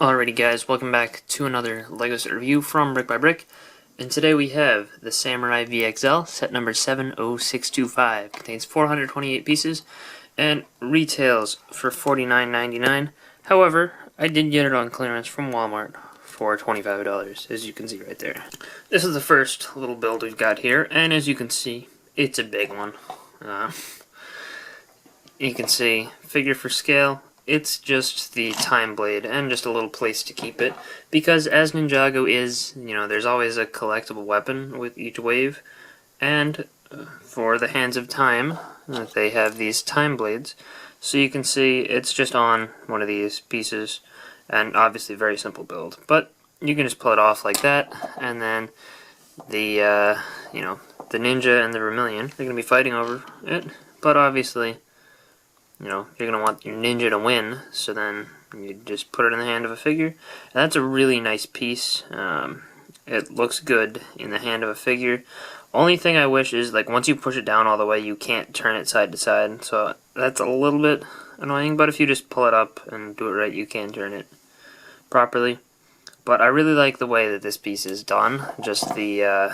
Alrighty guys, welcome back to another LEGO set review from BrickByBrick, and today we have the Samurai VXL, set number 70625. Contains 428 pieces, and retails for $49.99. However, I did get it on clearance from Walmart for $25, as you can see right there. This is the first little build we've got here, and as you can see, it's a big one. You can see, figure for scale, it's just the time blade and just a little place to keep it, because as Ninjago is, there's always a collectible weapon with each wave, and for the Hands of Time, they have these time blades, so you can see it's just on one of these pieces, and obviously very simple build, but you can just pull it off like that, and then the, the Ninja and the Vermilion, they're going to be fighting over it, but obviously, you're going to want your ninja to win, so then you just put it in the hand of a figure. And that's a really nice piece. It looks good in the hand of a figure. Only thing I wish is, once you push it down all the way, you can't turn it side to side. So that's a little bit annoying, but if you just pull it up and do it right, you can turn it properly. But I really like the way that this piece is done. Just the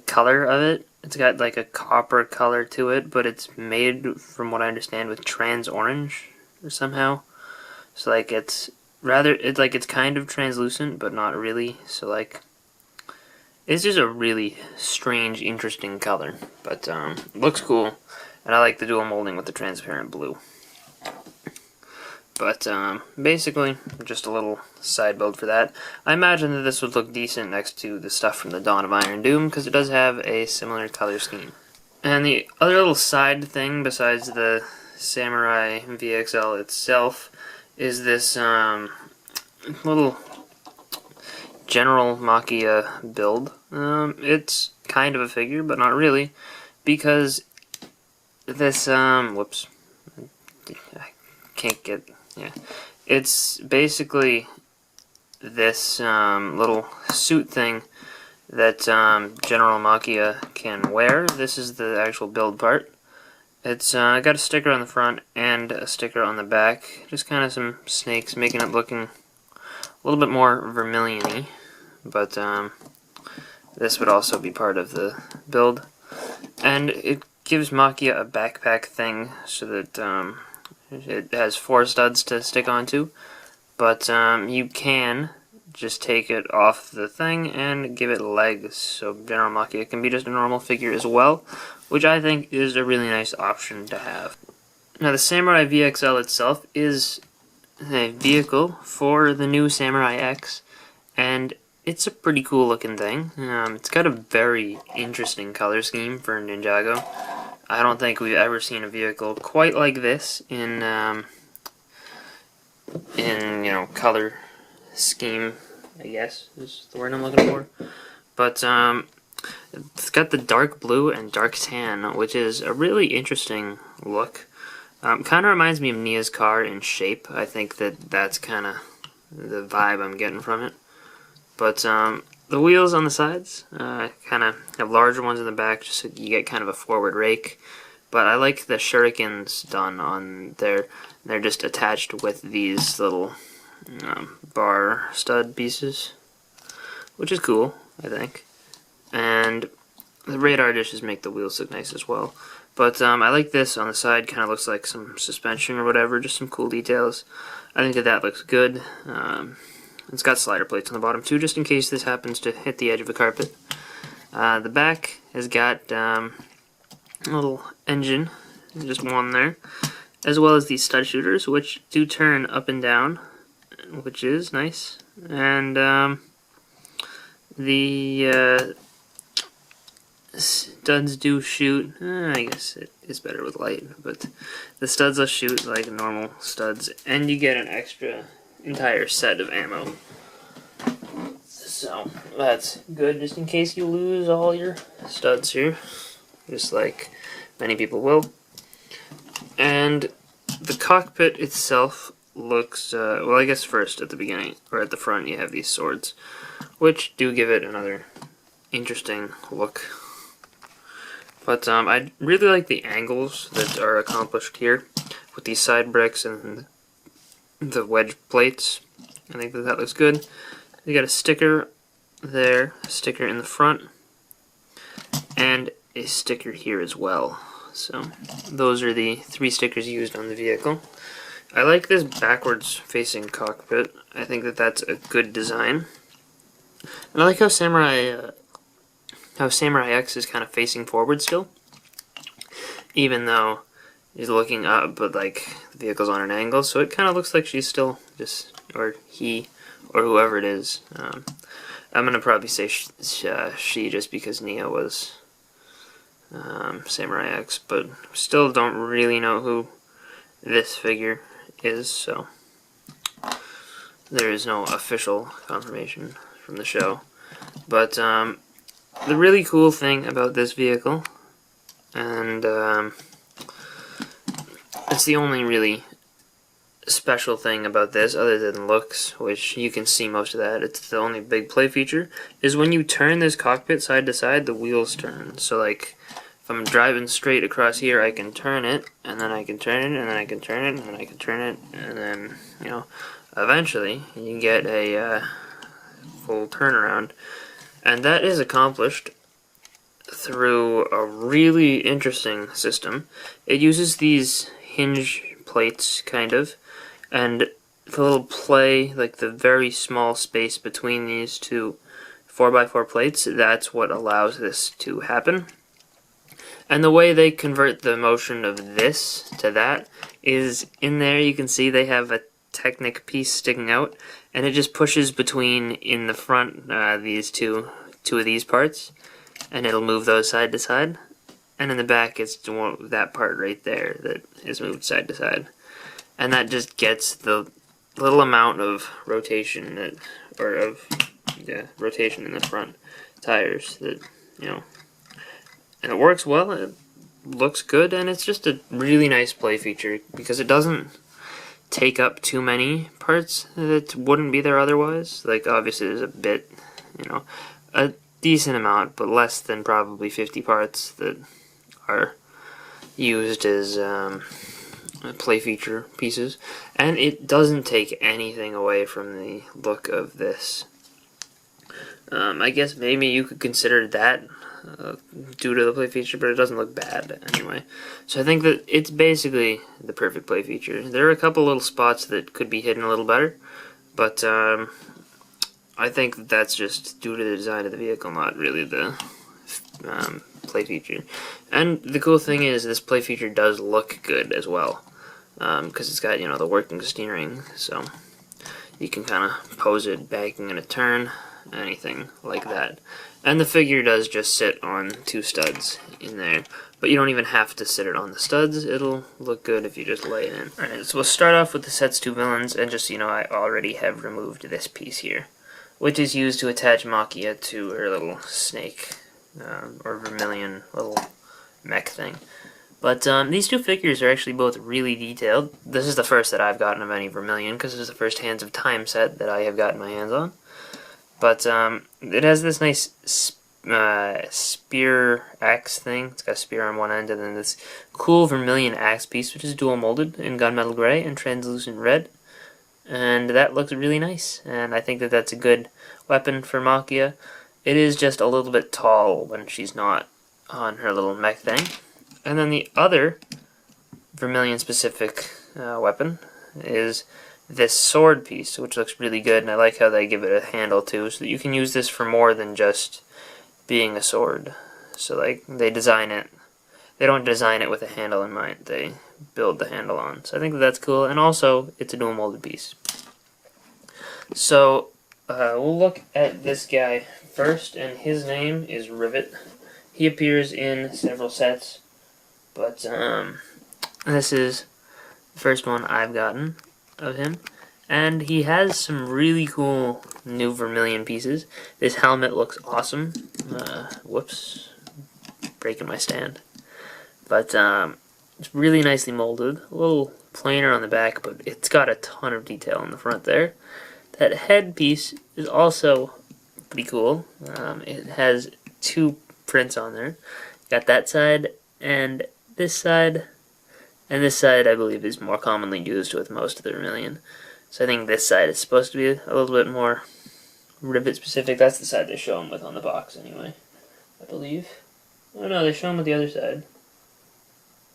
color of it. It's got a copper color to it, but it's made, from what I understand, with trans orange somehow. So it's it's kind of translucent, but not really. So it's just a really strange, interesting color. But looks cool, and I like the dual molding with the transparent blue. But basically, just a little side build for that. I imagine that this would look decent next to the stuff from the Dawn of Iron Doom, because it does have a similar color scheme. And the other little side thing, besides the Samurai VXL itself, is this little General Machia build. It's kind of a figure, but not really, because this, whoops, I can't get... Yeah, it's basically this little suit thing that General Machia can wear. This is the actual build part. It's got a sticker on the front and a sticker on the back. Just kind of some snakes, making it looking a little bit more vermilion-y. But this would also be part of the build. And it gives Machia a backpack thing so that... it has 4 studs to stick onto, but you can just take it off the thing and give it legs, so General Machia can be just a normal figure as well, which I think is a really nice option to have. Now the Samurai VXL itself is a vehicle for the new Samurai X, and it's a pretty cool looking thing. It's got a very interesting color scheme for Ninjago. I don't think we've ever seen a vehicle quite like this in color scheme, I guess is the word I'm looking for. But it's got the dark blue and dark tan, which is a really interesting look. Kind of reminds me of Nia's car in shape. I think that's kind of the vibe I'm getting from it. But the wheels on the sides kind of have larger ones in the back, just so you get kind of a forward rake. But I like the shurikens done on there. They're just attached with these little bar stud pieces, which is cool, I think. And the radar dishes make the wheels look nice as well. But I like this on the side. Kind of looks like some suspension or whatever, just some cool details. I think that looks good. It's got slider plates on the bottom too, just in case this happens to hit the edge of the carpet. The back has got a little engine, just one there, as well as these stud shooters, which do turn up and down, which is nice. And the studs do shoot. I guess it is better with light, but the studs will shoot like normal studs, and you get an extra entire set of ammo. So that's good, just in case you lose all your studs here, just like many people will. And the cockpit itself looks, well, I guess first at the beginning, or at the front, you have these swords, which do give it another interesting look. But I really like the angles that are accomplished here with these side bricks and the wedge plates. I think that looks good. You got a sticker there, a sticker in the front, and a sticker here as well. So those are the 3 stickers used on the vehicle. I like this backwards facing cockpit. I think that that's a good design. And I like how Samurai X is kind of facing forward still, even though he's looking up, but like the vehicle's on an angle, so it kind of looks like she's still just, or he, or whoever it is. I'm gonna probably say she just because Nia was Samurai X, but still don't really know who this figure is, so there is no official confirmation from the show. But the really cool thing about this vehicle, and it's the only really special thing about this other than looks, which you can see most of that, it's the only big play feature, is when you turn this cockpit side to side, the wheels turn. So like if I'm driving straight across here, I can turn it, and then I can turn it, and then I can turn it, and then I can turn it, and then, you know, eventually you get a full turnaround. And that is accomplished through a really interesting system. It uses these hinge plates, kind of, and the little play, like the very small space between these two 4x4 plates, that's what allows this to happen. And the way they convert the motion of this to that is in there you can see they have a Technic piece sticking out, and it just pushes between in the front these two of these parts, and it'll move those side to side. And in the back it's that part right there that is moved side to side. And that just gets the little amount of rotation that, or of rotation in the front tires that, you know, and it works well, it looks good, and it's just a really nice play feature because it doesn't take up too many parts that wouldn't be there otherwise. Like obviously there's a bit, you know, a decent amount, but less than probably 50 parts that are used as play feature pieces, and it doesn't take anything away from the look of this. I guess maybe you could consider that due to the play feature, but it doesn't look bad anyway. So I think that it's basically the perfect play feature. There are a couple little spots that could be hidden a little better, but I think that that's just due to the design of the vehicle, not really the play feature. And the cool thing is this play feature does look good as well, because it's got, you know, the working steering, so you can kind of pose it banking in a turn, anything like that. And the figure does just sit on 2 studs in there, but you don't even have to sit it on the studs. It'll look good if you just lay it in. Alright, so we'll start off with the set's 2 villains, and just so you know, I already have removed this piece here, which is used to attach Machia to her little snake, or vermilion little mech thing. But these 2 figures are actually both really detailed. This is the first that I've gotten of any vermilion, because this is the first Hands of Time set that I have gotten my hands on. But it has this nice spear axe thing. It's got a spear on one end, and then this cool vermilion axe piece, which is dual molded in gunmetal gray and translucent red. And that looks really nice, and I think that that's a good weapon for Machia. It is just a little bit tall when she's not on her little mech thing. And then the other vermilion specific weapon is this sword piece, which looks really good, and I like how they give it a handle too, so that you can use this for more than just being a sword. So like they design it, they don't design it with a handle in mind, they build the handle on. So I think that's cool, and also it's a dual molded piece. So we'll look at this guy first, and his name is Rivet. He appears in several sets, but this is the first one I've gotten of him, and he has some really cool new vermilion pieces. This helmet looks awesome. Whoops, breaking my stand. But it's really nicely molded, a little plainer on the back, but it's got a ton of detail in the front there. That head piece is also pretty cool. It has 2 prints on there. Got that side and this side. And this side, I believe, is more commonly used with most of the vermilion. So I think this side is supposed to be a little bit more rivet specific. That's the side they show him with on the box anyway, I believe. Oh no, they show him with the other side.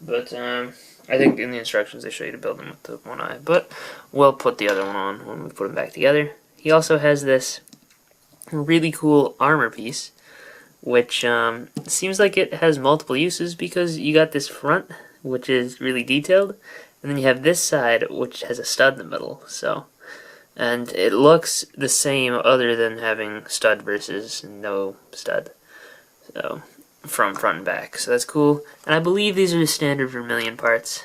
But I think in the instructions they show you to build him with the one eye. But we'll put the other one on when we put him back together. He also has this really cool armor piece, which seems like it has multiple uses because you got this front, which is really detailed, and then you have this side, which has a stud in the middle. So, and it looks the same other than having stud versus no stud. So, from front and back. So that's cool. And I believe these are the standard Vermilion parts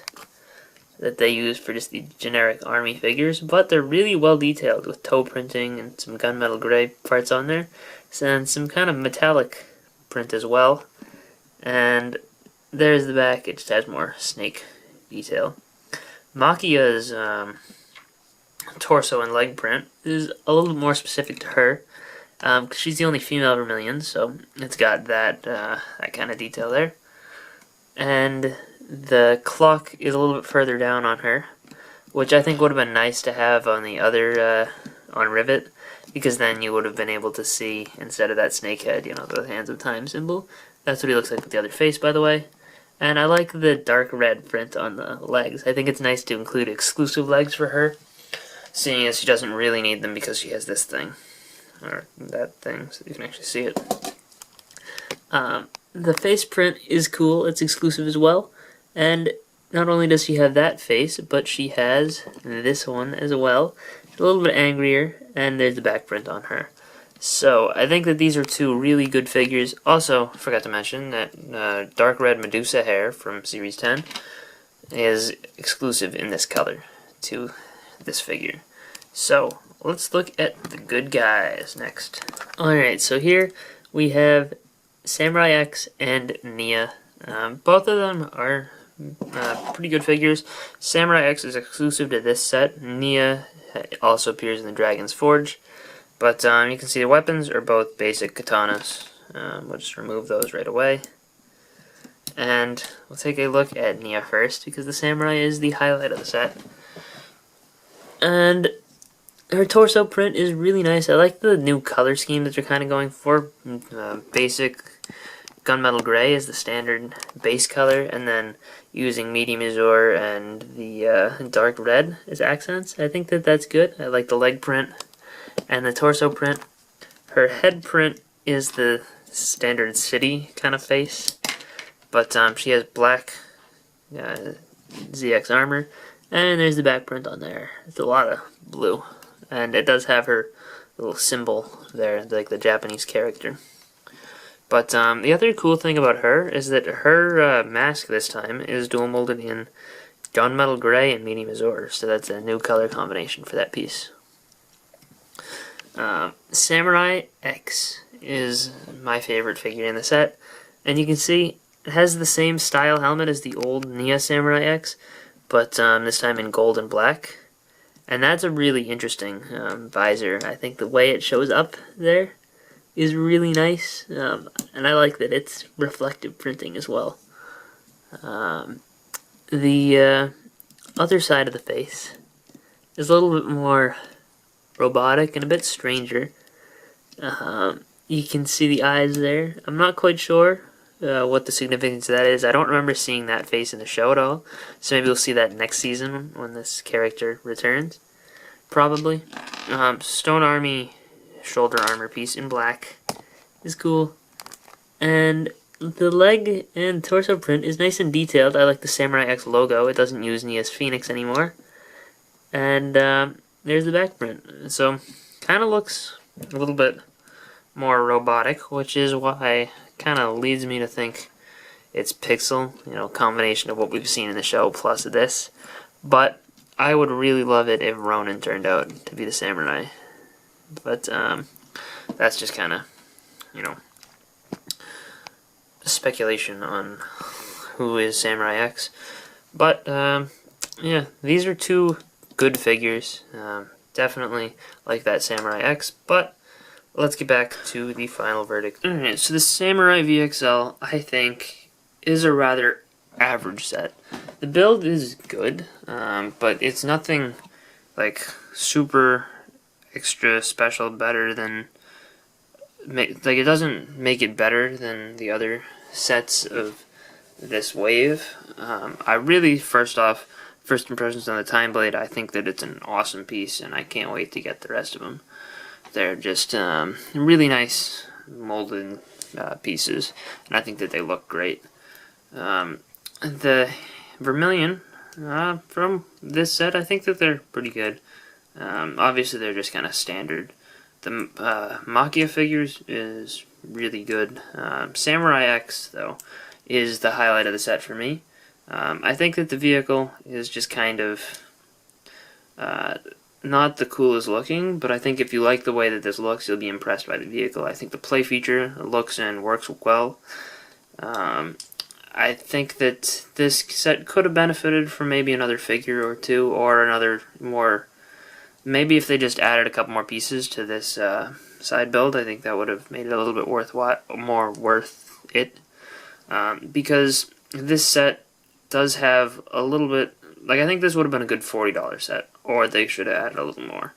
that they use for just the generic army figures, but they're really well detailed with toe printing and some gunmetal gray parts on there, and some kind of metallic print as well. And there's the back. It just has more snake detail. Machia's torso and leg print is a little more specific to her, because she's the only female Vermilion, so it's got that kind of detail there. And the clock is a little bit further down on her, which I think would have been nice to have on the other, on Rivet, because then you would have been able to see, instead of that snake head, you know, the Hands of Time symbol. That's what he looks like with the other face, by the way. And I like the dark red print on the legs. I think it's nice to include exclusive legs for her, seeing as she doesn't really need them because she has this thing, or that thing, so you can actually see it. The face print is cool. It's exclusive as well. And not only does she have that face, but she has this one as well. It's a little bit angrier, and there's the back print on her. So I think that these are two really good figures. Also, forgot to mention that dark red Medusa hair from Series 10 is exclusive in this color to this figure. So let's look at the good guys next. Alright, so here we have Samurai X and Nia. Both of them are pretty good figures. Samurai X is exclusive to this set. Nia also appears in the Dragon's Forge. But you can see the weapons are both basic katanas. We'll just remove those right away. And we'll take a look at Nia first, because the samurai is the highlight of the set. And her torso print is really nice. I like the new color scheme that they're kind of going for. Basic gunmetal gray is the standard base color, and then using medium azure and the dark red as accents. I think that that's good. I like the leg print and the torso print. Her head print is the standard city kind of face, but she has black ZX armor, and there's the back print on there. It's a lot of blue, and it does have her little symbol there, like the Japanese character. But the other cool thing about her is that her mask this time is dual molded in gunmetal gray and medium azure, so that's a new color combination for that piece. Samurai X is my favorite figure in the set, and you can see it has the same style helmet as the old Nia Samurai X, but this time in gold and black, and that's a really interesting visor. I think the way it shows up there is really nice, and I like that it's reflective printing as well. The other side of the face is a little bit more robotic and a bit stranger. You can see the eyes there. I'm not quite sure what the significance of that is. I don't remember seeing that face in the show at all, so maybe we'll see that next season when this character returns. Probably. Stone Army shoulder armor piece in black is cool, and the leg and torso print is nice and detailed. I like the Samurai X logo. It doesn't use Nia's Phoenix anymore, and there's the back print. So kind of looks a little bit more robotic, which is why kind of leads me to think it's pixel, you know, combination of what we've seen in the show plus this. But I would really love it if Ronin turned out to be the samurai. But that's just kind of, you know, speculation on who is Samurai X. But yeah, these are two good figures. Definitely like that Samurai X, but let's get back to the final verdict. Alright, so the Samurai VXL, I think, is a rather average set. The build is good, but it's nothing like super extra special better than, like, it doesn't make it better than the other sets of this wave. I really, first impressions on the Time Blade, I think that it's an awesome piece, and I can't wait to get the rest of them. They're just really nice molded pieces, and I think that they look great. The Vermilion from this set, I think that they're pretty good. Obviously, they're just kind of standard. The Machia figures is really good. Samurai X, though, is the highlight of the set for me. I think that the vehicle is just kind of not the coolest looking, but I think if you like the way that this looks, you'll be impressed by the vehicle. I think the play feature looks and works well. I think that this set could have benefited from maybe another figure or two, or another more, maybe if they just added a couple more pieces to this side build, I think that would have made it a little bit more worth it. Because this set does have a little bit, like, I think this would have been a good $40 set, or they should have added a little more.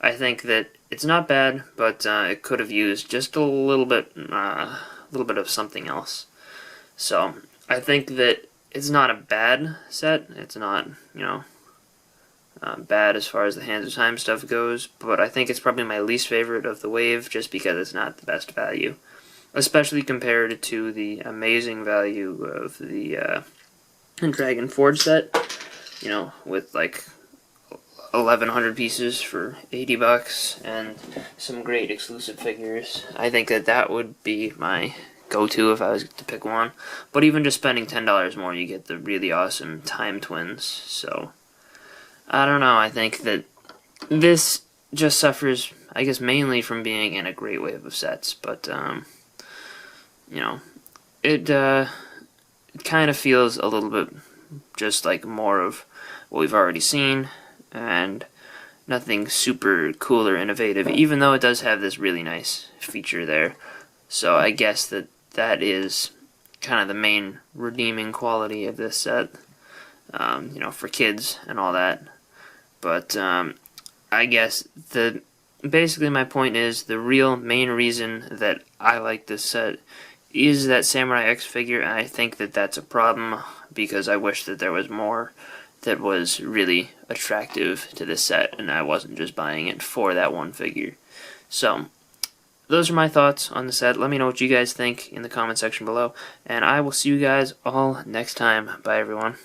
I think that it's not bad, but it could have used just a little bit of something else. So I think that it's not a bad set. It's not, bad as far as the Hands of Time stuff goes, but I think it's probably my least favorite of the wave, just because it's not the best value, especially compared to the amazing value of the Dragon Forge set, with like 1,100 pieces for $80 and some great exclusive figures. I think that would be my go-to if I was to pick one. But even just spending $10 more, you get the really awesome Time Twins. So I don't know. I think that this just suffers, I guess, mainly from being in a great wave of sets. But it kind of feels a little bit just like more of what we've already seen, and nothing super cool or innovative, even though it does have this really nice feature there. So I guess that is kind of the main redeeming quality of this set, for kids and all that. But I guess basically my point is, the real main reason that I like this set is that Samurai X figure, and I think that that's a problem, because I wish that there was more that was really attractive to this set, and I wasn't just buying it for that one figure. So those are my thoughts on the set. Let me know what you guys think in the comment section below, and I will see you guys all next time. Bye, everyone.